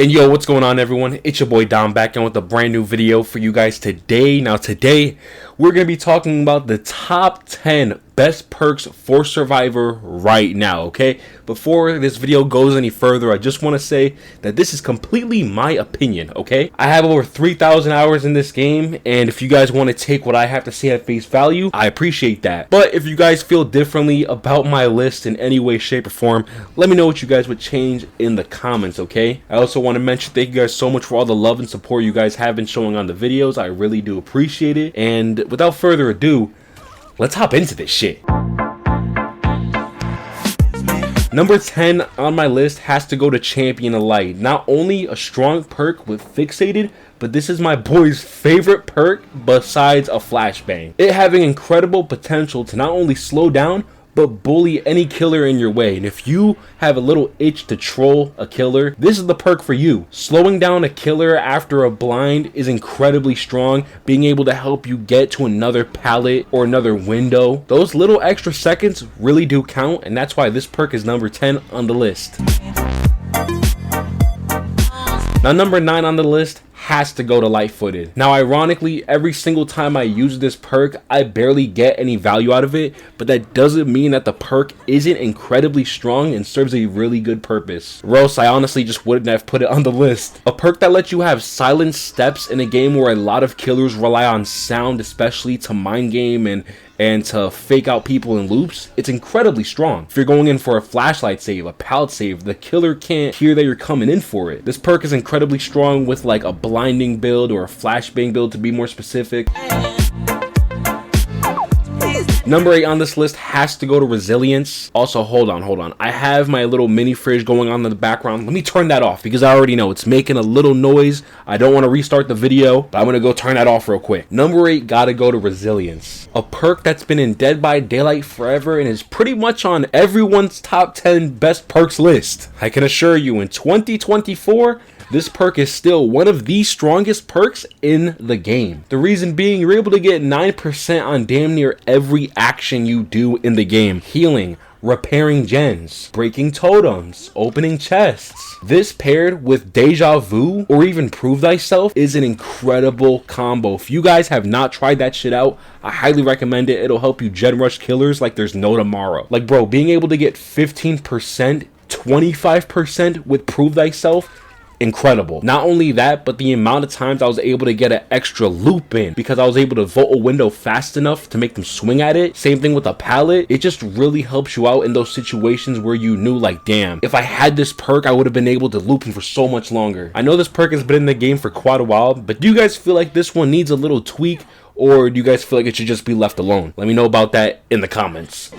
And yo, what's going on everyone? It's your boy Dom back in with a brand new video for you guys today. Now today, we're going to be talking about the top 10 best perks for Survivor right now, okay? Before this video goes any further, I just want to say that this is completely my opinion, okay? I have over 3,000 hours in this game, and if you guys want to take what I have to say at face value, I appreciate that. But if you guys feel differently about my list in any way, shape, or form, let me know what you guys would change in the comments, okay? I also want to mention thank you guys so much for all the love and support you guys have been showing on the videos. I really do appreciate it. And without further ado, let's hop into this shit. Number 10 on my list has to go to Champion of Light. Not only a strong perk with Fixated, but this is my boy's favorite perk besides a flashbang. It having incredible potential to not only slow down, but bully any killer in your way. And if you have a little itch to troll a killer, this is the perk for you. Slowing down a killer after a blind is incredibly strong, being able to help you get to another pallet or another window. Those little extra seconds really do count, and that's why this perk is number 10 on the list. Now number 9 on the list has to go to Light-Footed. Now ironically, every single time I use this perk, I barely get any value out of it, but that doesn't mean that the perk isn't incredibly strong and serves a really good purpose. Or else I honestly just wouldn't have put it on the list. A perk that lets you have silent steps in a game where a lot of killers rely on sound, especially to mind game and to fake out people in loops. It's incredibly strong. If you're going in for a flashlight save, a pallet save, the killer can't hear that you're coming in for it. This perk is incredibly strong with like a blinding build or a flashbang build to be more specific. Number 8 on this list has to go to Resilience. Also, hold on. I have my little mini fridge going on in the background. Let me turn that off because I already know it's making a little noise. I don't want to restart the video, but I'm going to go turn that off real quick. Number 8 gotta go to Resilience. A perk that's been in Dead by Daylight forever and is pretty much on everyone's top 10 best perks list. I can assure you in 2024, this perk is still one of the strongest perks in the game. The reason being, you're able to get 9% on damn near every action you do in the game. Healing, repairing gens, breaking totems, opening chests. This paired with Deja Vu or even Prove Thyself is an incredible combo. If you guys have not tried that shit out, I highly recommend it. It'll help you gen rush killers like there's no tomorrow. Like bro, being able to get 15%, 25% with Prove Thyself, incredible. Not only that, but the amount of times I was able to get an extra loop in because I was able to vote a window fast enough to make them swing at it. Same thing with a pallet. It just really helps you out in those situations where you knew like, damn, if I had this perk, I would have been able to loop him for so much longer. I know this perk has been in the game for quite a while, but do you guys feel like this one needs a little tweak, or do you guys feel like it should just be left alone? Let me know about that in the comments.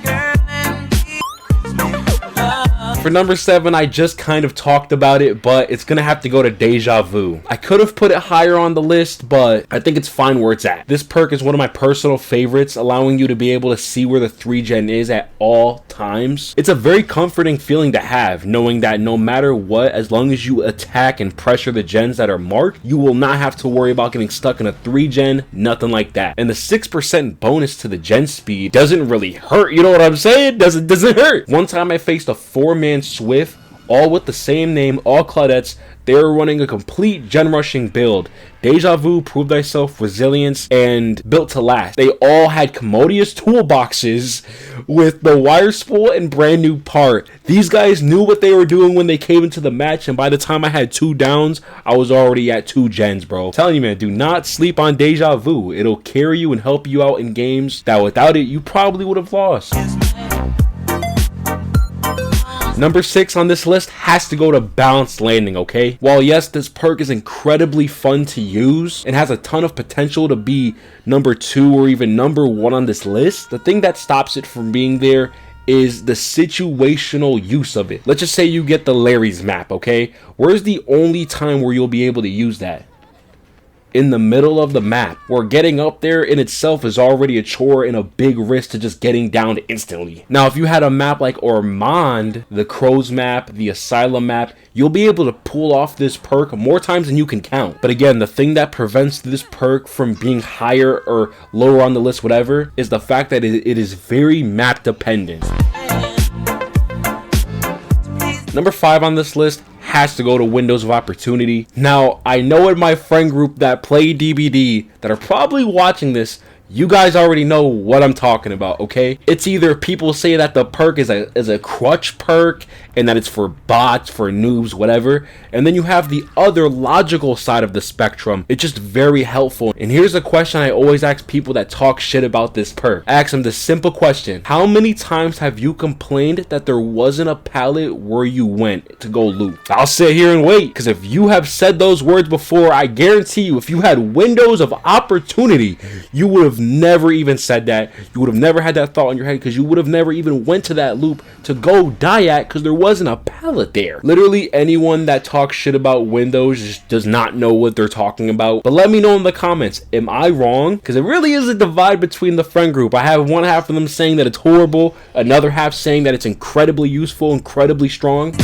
For number 7, I just kind of talked about it, but it's gonna have to go to Deja Vu. I could have put it higher on the list, but I think it's fine where it's at. This perk is one of my personal favorites, allowing you to be able to see where the 3-gen is at all times. It's a very comforting feeling to have, knowing that no matter what, as long as you attack and pressure the gens that are marked, you will not have to worry about getting stuck in a 3-gen, nothing like that. And the 6% bonus to the gen speed doesn't really hurt, you know what I'm saying? Doesn't hurt. One time I faced a 4-man Swift, all with the same name, all Claudettes. They were running a complete gen rushing build. Deja Vu, Prove Thyself, Resilience, and Built to Last. They all had commodious toolboxes with the wire spool and brand new part. These guys knew what they were doing when they came into the match, and by the time I had 2 downs, I was already at 2 gens, bro. I'm telling you, man, do not sleep on Deja Vu. It'll carry you and help you out in games that without it, you probably would have lost. Number 6 on this list has to go to Balanced Landing, okay? While yes, this perk is incredibly fun to use and has a ton of potential to be number 2 or even number 1 on this list, the thing that stops it from being there is the situational use of it. Let's just say you get the Larry's map, okay? Where's the only time where you'll be able to use that? In the middle of the map, where getting up there in itself is already a chore and a big risk to just getting down instantly. Now, if you had a map like Ormond, the Crows map, the Asylum map, you'll be able to pull off this perk more times than you can count. But again, the thing that prevents this perk from being higher or lower on the list, whatever, is the fact that it is very map dependent. Number 5 on this list has to go to windows of opportunity. Now, I know in my friend group that play DBD that are probably watching this, you guys already know what I'm talking about, okay? It's either people say that the perk is a crutch perk and that it's for bots, for noobs, whatever. And then you have the other logical side of the spectrum. It's just very helpful. And here's a question I always ask people that talk shit about this perk. I ask them the simple question: how many times have you complained that there wasn't a pallet where you went to go loot? I'll sit here and wait, because if you have said those words before, I guarantee you, if you had windows of opportunity, you would have never even said that. You would have never had that thought in your head, because you would have never even went to that loop to go die at, because there wasn't a pallet there. Literally anyone that talks shit about windows just does not know what they're talking about. But let me know in the comments, am I wrong? Because it really is a divide between the friend group. I have one half of them saying that it's horrible, another half saying that it's incredibly useful, incredibly strong.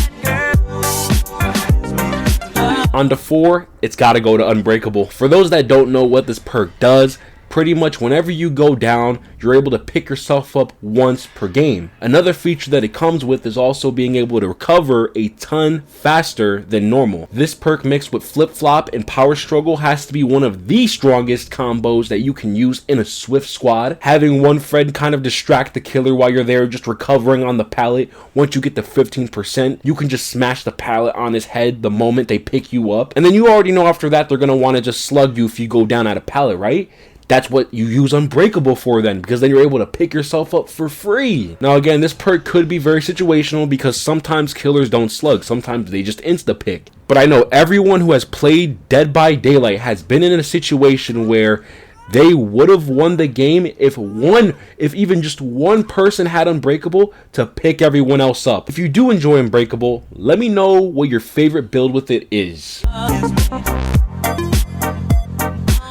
On to 4, it's got to go to Unbreakable. For those that don't know what this perk does, pretty much whenever you go down, you're able to pick yourself up once per game. Another feature that it comes with is also being able to recover a ton faster than normal. This perk mixed with Flip Flop and Power Struggle has to be one of the strongest combos that you can use in a Swift squad. Having one friend kind of distract the killer while you're there just recovering on the pallet. Once you get to 15%, you can just smash the pallet on his head the moment they pick you up. And then you already know after that they're going to want to just slug you if you go down at a pallet, right? That's what you use Unbreakable for then, because then you're able to pick yourself up for free. Now again, this perk could be very situational because sometimes killers don't slug, sometimes they just insta-pick. But I know everyone who has played Dead by Daylight has been in a situation where they would have won the game if even just one person had Unbreakable to pick everyone else up. If you do enjoy Unbreakable, let me know what your favorite build with it is.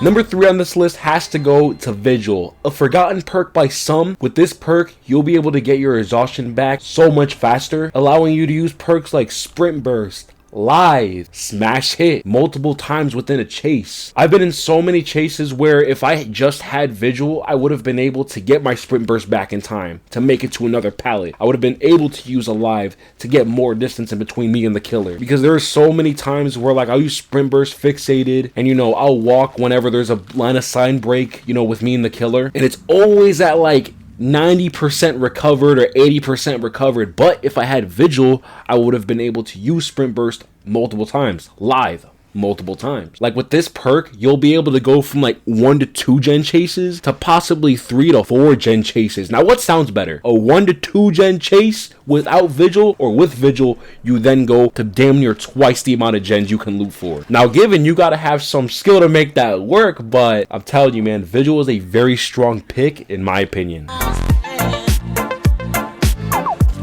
Number 3 on this list has to go to Vigil, a forgotten perk by some. With this perk, you'll be able to get your exhaustion back so much faster, allowing you to use perks like Sprint Burst, Live, Smash Hit multiple times within a chase. I've been in so many chases where if I just had Vigil, I would have been able to get my Sprint Burst back in time to make it to another pallet. I would have been able to use Alive to get more distance in between me and the killer, because there are so many times where like I'll use Sprint Burst fixated and I'll walk whenever there's a line of sign break with me and the killer, and it's always at like 90% recovered or 80% recovered. But if I had Vigil, I would have been able to use Sprint Burst multiple times, Live multiple times. Like with this perk, you'll be able to go from like 1 to 2 gen chases to possibly 3 to 4 gen chases. Now what sounds better, a 1 to 2 gen chase without Vigil, or with Vigil you then go to damn near twice the amount of gens you can loot for? Now given you gotta have some skill to make that work, but I'm telling you man, Vigil is a very strong pick in my opinion.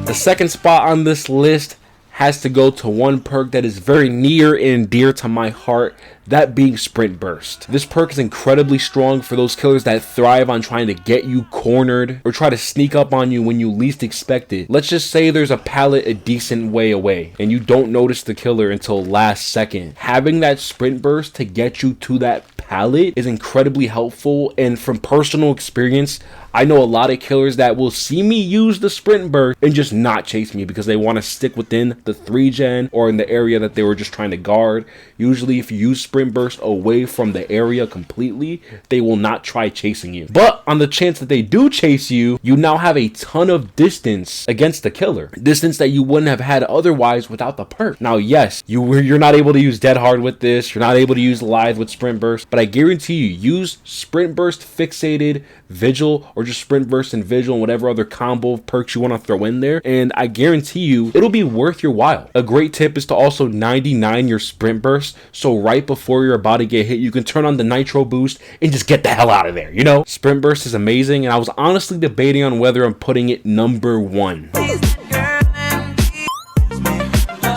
The second spot on this list has to go to one perk that is very near and dear to my heart, that being Sprint Burst. This perk is incredibly strong for those killers that thrive on trying to get you cornered or try to sneak up on you when you least expect it. Let's just say there's a pallet a decent way away and you don't notice the killer until last second. Having that Sprint Burst to get you to that pallet is incredibly helpful, and from personal experience, I know a lot of killers that will see me use the Sprint Burst and just not chase me because they want to stick within the 3 gen or in the area that they were just trying to guard. Usually if you use Sprint Burst away from the area completely, they will not try chasing you. But on the chance that they do chase you, you now have a ton of distance against the killer. Distance that you wouldn't have had otherwise without the perk. Now yes, you're not able to use Dead Hard with this, you're not able to use Live with Sprint Burst, but I guarantee you, use Sprint Burst fixated, Vigil, or just Sprint Burst and Vigil and whatever other combo of perks you want to throw in there, and I guarantee you it'll be worth your while. A great tip is to also 99 your Sprint Burst, so right before you're about to get hit, you can turn on the Nitro boost and just get the hell out of there, Sprint Burst is amazing, and I was honestly debating on whether I'm putting it number 1.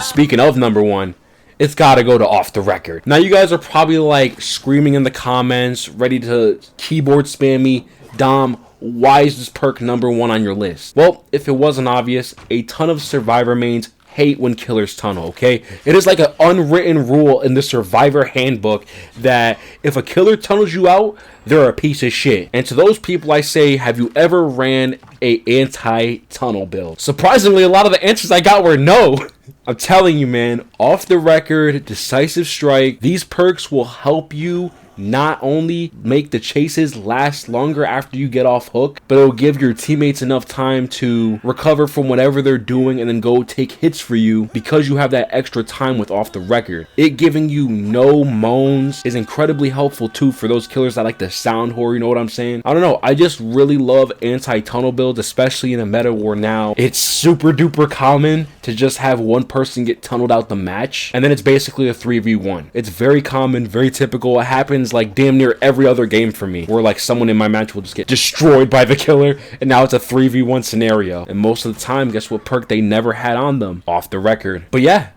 Speaking of number 1, it's gotta go to Off the Record. Now you guys are probably like screaming in the comments, ready to keyboard spam me, Dom, why is this perk number 1 on your list? Well, if it wasn't obvious, a ton of Survivor mains hate when killers tunnel, okay? It is like an unwritten rule in the Survivor handbook that if a killer tunnels you out, they're a piece of shit. And to those people I say, have you ever ran a anti-tunnel build? Surprisingly, a lot of the answers I got were no. I'm telling you, man, off the record, decisive strike, these perks will help you not only make the chases last longer after you get off hook, but it'll give your teammates enough time to recover from whatever they're doing and then go take hits for you because you have that extra time with off the record. It giving you no moans is incredibly helpful too for those killers that like the sound whore, you know what I'm saying? I don't know, I just really love anti-tunnel builds, especially in a meta where now it's super duper common to just have one person get tunneled out the match, and then it's basically a 3v1. It's very common, very typical. It happens like damn near every other game for me, where like someone in my match will just get destroyed by the killer, and now it's a 3v1 scenario. And most of the time, guess what perk they never had on them? Off the record. But yeah,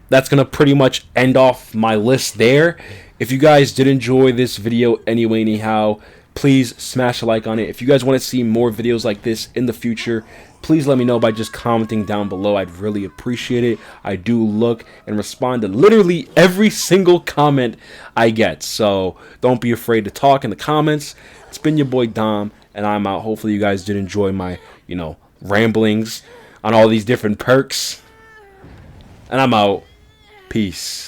that's gonna pretty much end off my list there. If you guys did enjoy this video anyway, anyhow, please smash a like on it. If you guys want to see more videos like this in the future, please let me know by just commenting down below. I'd really appreciate it. I do look and respond to literally every single comment I get, so don't be afraid to talk in the comments. It's been your boy Dom, and I'm out. Hopefully you guys did enjoy my, ramblings on all these different perks, and I'm out. Peace.